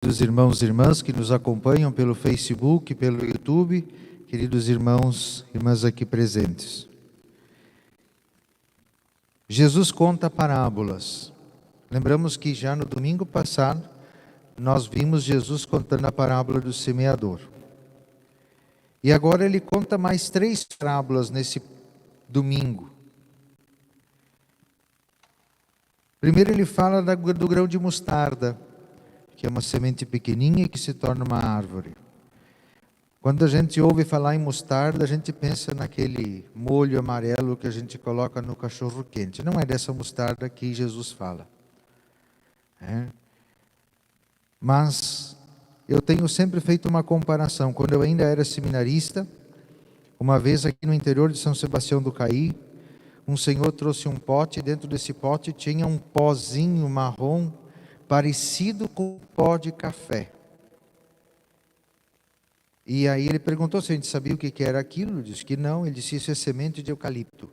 Queridos irmãos e irmãs que nos acompanham pelo Facebook, pelo YouTube, queridos irmãos e irmãs aqui presentes. Jesus conta parábolas. Lembramos que já no domingo passado, nós vimos Jesus contando a parábola do semeador. E agora ele conta mais 3 parábolas nesse domingo. Primeiro ele fala do grão de mostarda, que é uma semente pequenininha que se torna uma árvore. Quando a gente ouve falar em mostarda, a gente pensa naquele molho amarelo que a gente coloca no cachorro quente. Não é dessa mostarda que Jesus fala. Mas eu tenho sempre feito uma comparação. Quando eu ainda era seminarista, uma vez aqui no interior de São Sebastião do Caí, um senhor trouxe um pote, e dentro desse pote tinha um pozinho marrom, parecido com pó de café. E aí ele perguntou se a gente sabia o que era aquilo. Eu disse que não. Ele disse: isso é semente de eucalipto.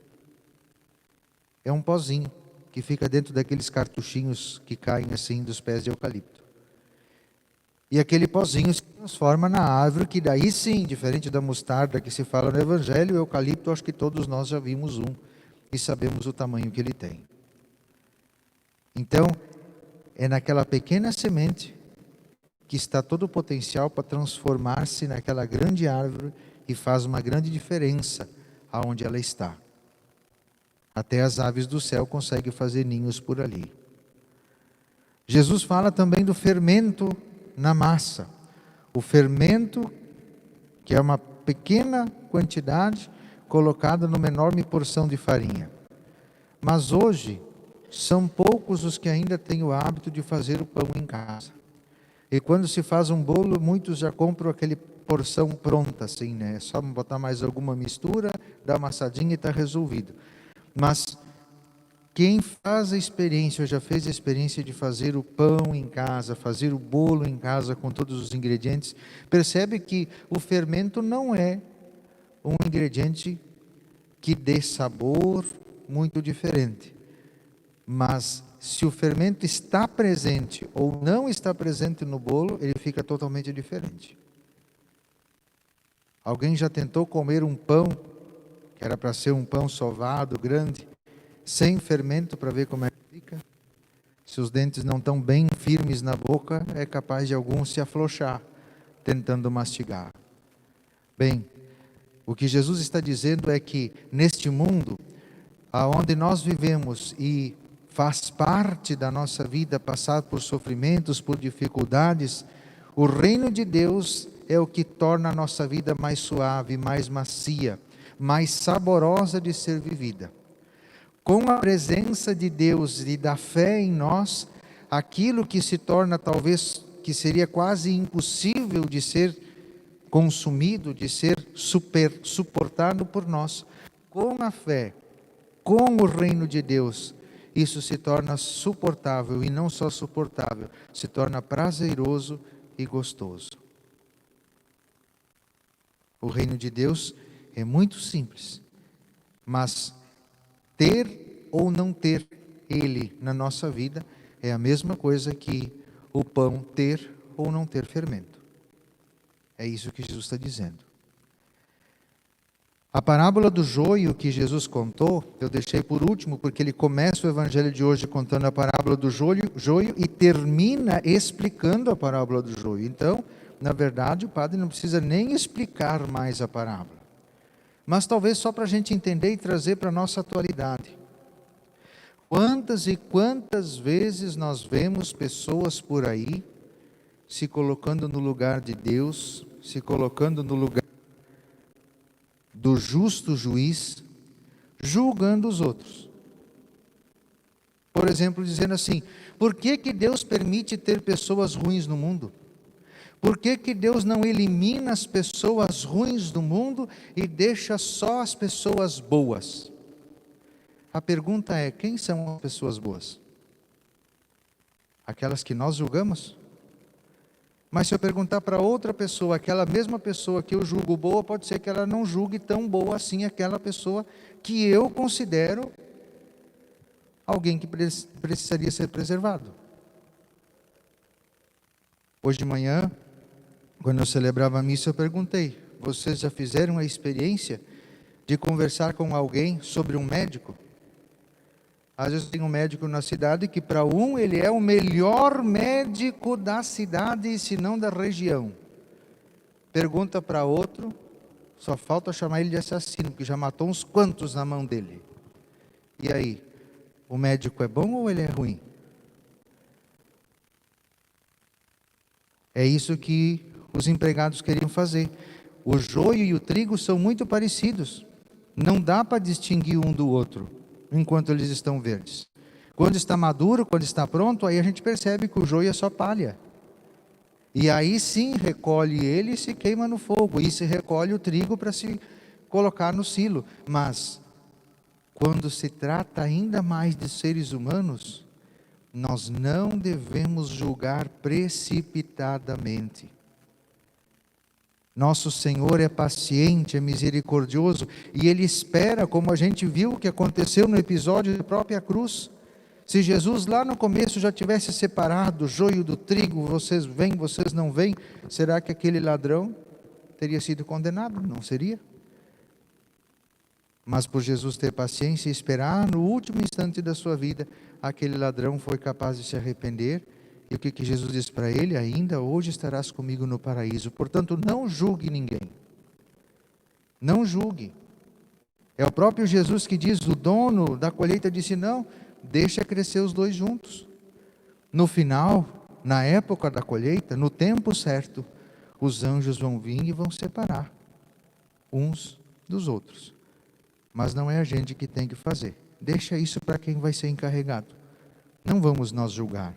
É um pozinho que fica dentro daqueles cartuchinhos que caem assim dos pés de eucalipto. E aquele pozinho se transforma na árvore, que daí sim, diferente da mostarda que se fala no Evangelho, o eucalipto, acho que todos nós já vimos um e sabemos o tamanho que ele tem. Então, é naquela pequena semente que está todo o potencial para transformar-se naquela grande árvore e faz uma grande diferença aonde ela está. Até as aves do céu conseguem fazer ninhos por ali. Jesus fala também do fermento na massa. O fermento, que é uma pequena quantidade colocada numa enorme porção de farinha. Mas hoje, são poucos os que ainda têm o hábito de fazer o pão em casa. E quando se faz um bolo, muitos já compram aquele porção pronta, assim, né? É só botar mais alguma mistura, dar uma assadinha e está resolvido. Mas quem faz a experiência, ou já fez a experiência de fazer o pão em casa, fazer o bolo em casa com todos os ingredientes, percebe que o fermento não é um ingrediente que dê sabor muito diferente. Mas se o fermento está presente ou não está presente no bolo, ele fica totalmente diferente. Alguém já tentou comer um pão, que era para ser um pão sovado, grande, sem fermento, para ver como é que fica? Se os dentes não estão bem firmes na boca, é capaz de algum se afrouxar, tentando mastigar. Bem, o que Jesus está dizendo é que neste mundo, aonde nós vivemos e faz parte da nossa vida passar por sofrimentos, por dificuldades, o reino de Deus é o que torna a nossa vida mais suave, mais macia, mais saborosa de ser vivida. Com a presença de Deus e da fé em nós, aquilo que se torna talvez, que seria quase impossível de ser consumido, de ser suportado por nós, com a fé, com o reino de Deus, isso se torna suportável, e não só suportável, se torna prazeroso e gostoso. O reino de Deus é muito simples, mas ter ou não ter ele na nossa vida é a mesma coisa que o pão ter ou não ter fermento. É isso que Jesus está dizendo. A parábola do joio que Jesus contou, eu deixei por último, porque ele começa o evangelho de hoje contando a parábola do joio e termina explicando a parábola do joio. Então, na verdade, o padre não precisa nem explicar mais a parábola. Mas talvez só para a gente entender e trazer para a nossa atualidade. Quantas e quantas vezes nós vemos pessoas por aí se colocando no lugar de Deus, se colocando no lugar do justo juiz, julgando os outros. Por exemplo, dizendo assim: por que Deus permite ter pessoas ruins no mundo? Por que Deus não elimina as pessoas ruins do mundo e deixa só as pessoas boas? A pergunta é: quem são as pessoas boas? Aquelas que nós julgamos? Mas se eu perguntar para outra pessoa, aquela mesma pessoa que eu julgo boa, pode ser que ela não julgue tão boa assim aquela pessoa que eu considero alguém que precisaria ser preservado. Hoje de manhã, quando eu celebrava a missa, eu perguntei: vocês já fizeram a experiência de conversar com alguém sobre um médico? Às vezes tem um médico na cidade que para um ele é o melhor médico da cidade, se não da região. Pergunta para outro, só falta chamar ele de assassino, porque já matou uns quantos na mão dele. E aí, o médico é bom ou ele é ruim? É isso que os empregados queriam fazer. O joio e o trigo são muito parecidos. Não dá para distinguir um do outro, enquanto eles estão verdes. Quando está maduro, quando está pronto, aí a gente percebe que o joio é só palha. E aí sim recolhe ele e se queima no fogo. E se recolhe o trigo para se colocar no silo. Mas, quando se trata ainda mais de seres humanos, nós não devemos julgar precipitadamente. Nosso Senhor é paciente, é misericordioso, e Ele espera, como a gente viu que aconteceu no episódio da própria cruz. Se Jesus lá no começo já tivesse separado o joio do trigo, vocês vêm, vocês não vêm, será que aquele ladrão teria sido condenado? Não seria? Mas por Jesus ter paciência e esperar, no último instante da sua vida, aquele ladrão foi capaz de se arrepender. E o que Jesus disse para ele? Ainda hoje estarás comigo no paraíso. Portanto, não julgue ninguém. Não julgue. É o próprio Jesus que diz, o dono da colheita disse, não, deixa crescer os dois juntos. No final, na época da colheita, no tempo certo, os anjos vão vir e vão separar uns dos outros. Mas não é a gente que tem que fazer. Deixa isso para quem vai ser encarregado. Não vamos nós julgar.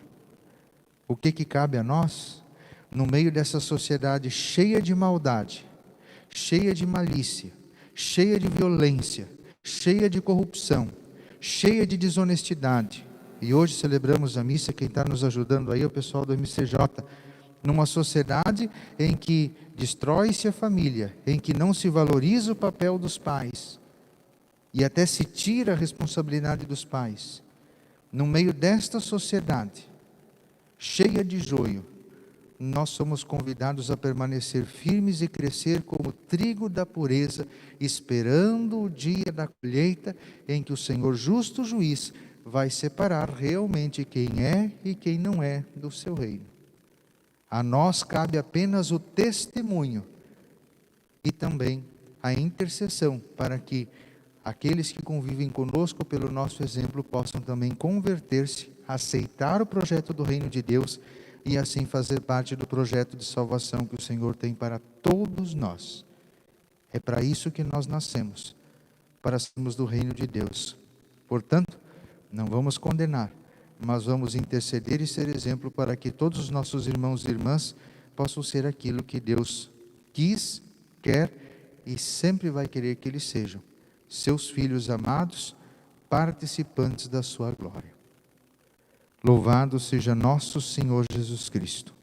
O que cabe a nós, no meio dessa sociedade cheia de maldade, cheia de malícia, cheia de violência, cheia de corrupção, cheia de desonestidade. E hoje celebramos a missa, quem está nos ajudando aí é o pessoal do MCJ, numa sociedade em que destrói-se a família, em que não se valoriza o papel dos pais, e até se tira a responsabilidade dos pais. No meio desta sociedade, cheia de joio, nós somos convidados a permanecer firmes e crescer como trigo da pureza, esperando o dia da colheita, em que o Senhor justo juiz vai separar realmente quem é e quem não é do seu reino. A nós cabe apenas o testemunho e também a intercessão, para que aqueles que convivem conosco pelo nosso exemplo possam também converter-se, aceitar o projeto do reino de Deus e assim fazer parte do projeto de salvação que o Senhor tem para todos nós. É para isso que nós nascemos, para sermos do reino de Deus. Portanto, não vamos condenar, mas vamos interceder e ser exemplo para que todos os nossos irmãos e irmãs possam ser aquilo que Deus quis, quer e sempre vai querer que eles sejam. Seus filhos amados, participantes da sua glória. Louvado seja nosso Senhor Jesus Cristo.